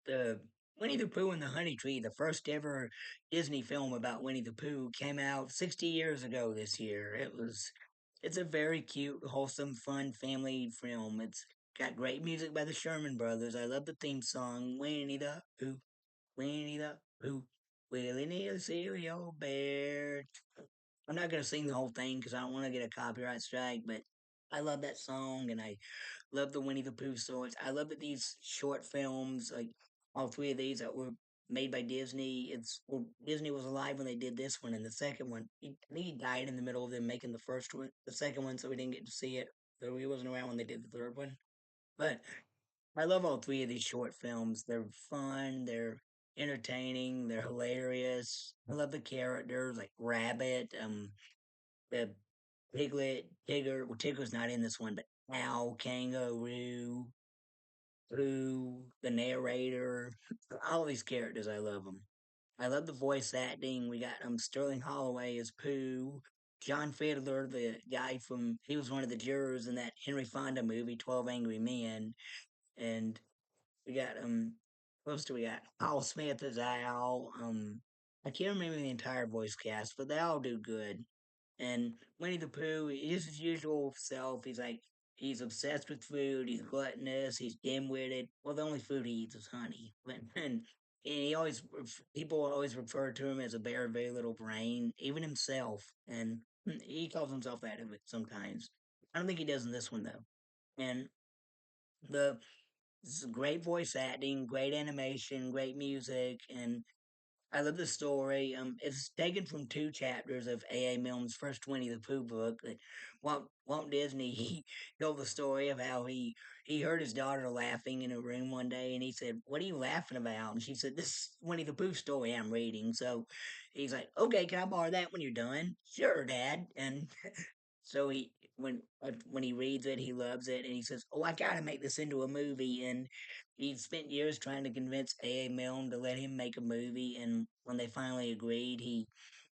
the Winnie the Pooh and the Honey Tree, the first ever Disney film about Winnie the Pooh, came out 60 years ago this year. It's a very cute, wholesome, fun family film. It's got great music by the Sherman Brothers. I love the theme song, Winnie the Pooh, Winnie the Pooh, Willie need a cereal bear. I'm not gonna sing the whole thing because I don't want to get a copyright strike, but I love that song and I love the Winnie the Pooh stories. I love that these short films, like all three of these that were made by Disney. Disney was alive when they did this one and the second one. I think he died in the middle of them making the second one, so we didn't get to see it. So he wasn't around when they did the third one. But I love all three of these short films. They're fun. They're entertaining. They're hilarious. I love the characters like Rabbit, the Piglet, Tigger. Well, Tigger's not in this one, but Owl, Kangaroo, Pooh, the narrator, all these characters. I love them. I love the voice acting. We got Sterling Holloway as Pooh, John Fiddler, the guy from he was one of the jurors in that Henry Fonda movie, 12 Angry Men, and we got what else do we got? Paul Smith as Al. I can't remember the entire voice cast, but they all do good. And Winnie the Pooh is his usual self. He's obsessed with food. He's gluttonous. He's dim-witted. Well, the only food he eats is honey. And he always people always refer to him as a bear with very little brain, even himself. And he calls himself that sometimes. I don't think he does in this one though. And the this is great voice acting, great animation, great music, and I love the story. It's taken from two chapters of A. A. Milne's first Winnie the Pooh book. That Walt Disney he told the story of how he heard his daughter laughing in a room one day, and he said, "What are you laughing about?" And she said, "This Winnie the Pooh story I'm reading." So he's like, "Okay, can I borrow that when you're done?" "Sure, Dad." And so when he reads it, he loves it, and he says, "Oh, I gotta make this into a movie." And he spent years trying to convince A. Milne to let him make a movie, and when they finally agreed, he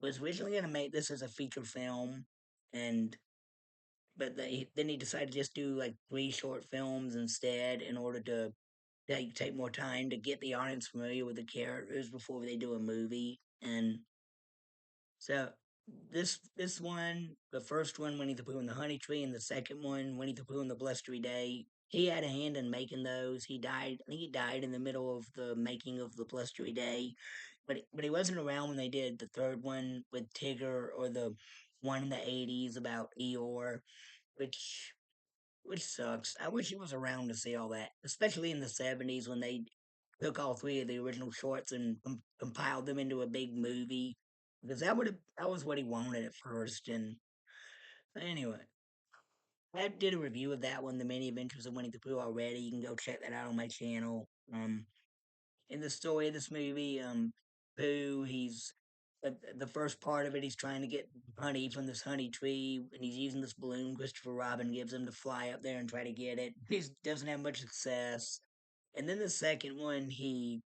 was originally gonna make this as a feature film, and then he decided to just do like three short films instead in order to take more time to get the audience familiar with the characters before they do a movie, and so this one, the first one, Winnie the Pooh and the Honey Tree, and the second one, Winnie the Pooh and the Blustery Day. He had a hand in making those. He died. I think he died in the middle of the making of the Blustery Day, but he wasn't around when they did the third one with Tigger or the one in the '80s about Eeyore, which which sucks. I wish he was around to see all that, especially in the '70s when they took all three of the original shorts and compiled them into a big movie. Because that was what he wanted at first. And anyway, I did a review of that one, The Many Adventures of Winnie the Pooh already. You can go check that out on my channel. In the story of this movie, Pooh, the first part of it, he's trying to get honey from this honey tree, and he's using this balloon Christopher Robin gives him to fly up there and try to get it. He doesn't have much success. And then the second one, he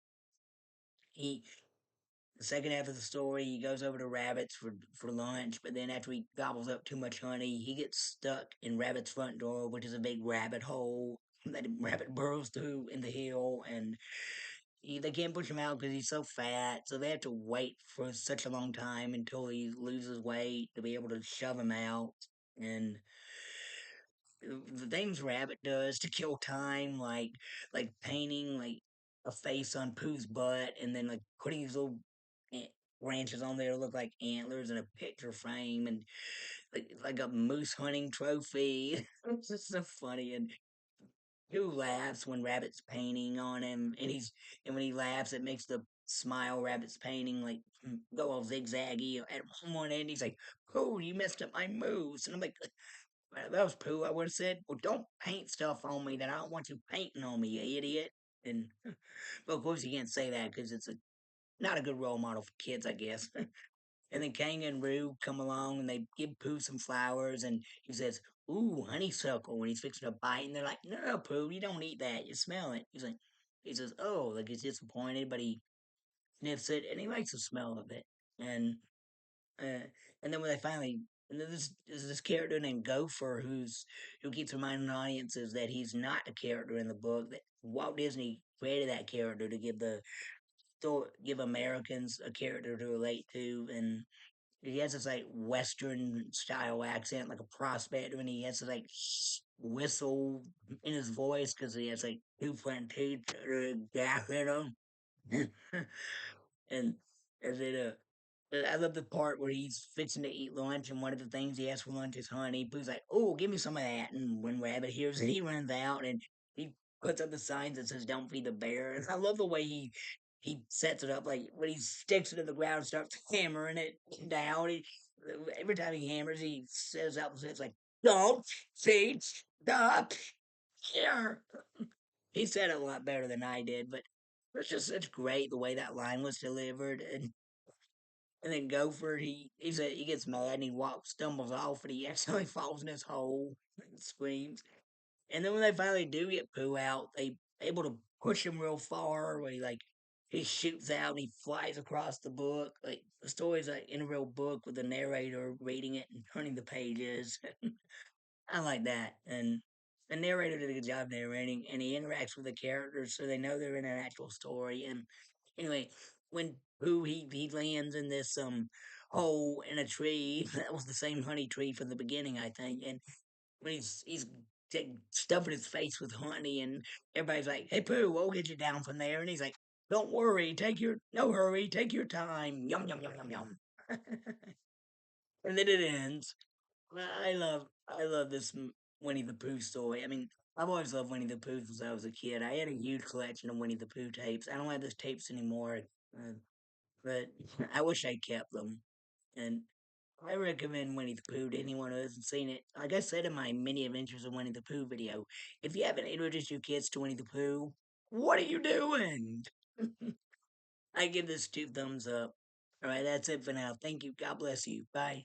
the second half of the story, he goes over to Rabbit's for lunch, but then after he gobbles up too much honey, he gets stuck in Rabbit's front door, which is a big rabbit hole that Rabbit burrows through in the hill, and they can't push him out because he's so fat, so they have to wait for such a long time until he loses weight to be able to shove him out. And the things Rabbit does to kill time, like painting like a face on Pooh's butt, and then like putting these little ant- branches on there to look like antlers in a picture frame, and like a moose hunting trophy. It's just so funny, and who laughs when Rabbit's painting on him, and when he laughs, it makes the smile Rabbit's painting like go all zigzaggy. At one end, he's like, "Oh, you messed up my moves," and I'm like, "Well, that was poo." I would have said, "Well, don't paint stuff on me that I don't want you painting on me, you idiot." And well, of course, you can't say that because it's not a good role model for kids, I guess. And then Kang and Roo come along and they give Pooh some flowers, and he says, "Ooh, honeysuckle," when he's fixing to bite, and they're like, "No, Pooh, you don't eat that. You smell it." He says, "Oh," like he's disappointed, but he sniffs it and he likes the smell of it. And uh, and then when And then there's this character named Gopher who keeps reminding audiences that he's not a character in the book. That Walt Disney created that character to give Americans a character to relate to, and he has this like Western style accent, like a prospector, and he has to like whistle in his voice because he has like two front teeth that are gap in him. And as it I love the part where he's fixing to eat lunch, and one of the things he asks for lunch is honey. Pooh's like, "Oh, give me some of that." And when Rabbit hears it, he runs out and he puts up the signs that says "Don't feed the bear." And I love the way he sets it up, like when he sticks it to the ground and starts hammering it down. Every time he hammers, he says out it's like, "Don't feed the bear." He said it a lot better than I did, but it's great the way that line was delivered. And then Gopher, he gets mad and he stumbles off, and he accidentally falls in his hole and screams. And then when they finally do get Pooh out, they able to push him real far. Where he shoots out and he flies across the book. Like the story's like in a real book with the narrator reading it and turning the pages. I like that. And the narrator did a good job narrating, and he interacts with the characters so they know they're in an actual story. And anyway, when Pooh he lands in this hole in a tree, that was the same honey tree from the beginning, I think. And when he's stuffing his face with honey, and everybody's like, "Hey Pooh, we'll get you down from there." And he's like, "Don't worry, no hurry, take your time." Yum yum yum yum yum. And then it ends. I love this Winnie the Pooh story. I mean, I've always loved Winnie the Pooh since I was a kid. I had a huge collection of Winnie the Pooh tapes. I don't have those tapes anymore, uh, but I wish I kept them. And I recommend Winnie the Pooh to anyone who hasn't seen it. Like I said in my Mini Adventures of Winnie the Pooh video, if you haven't introduced your kids to Winnie the Pooh, what are you doing? I give this two thumbs up. All right, that's it for now. Thank you. God bless you. Bye.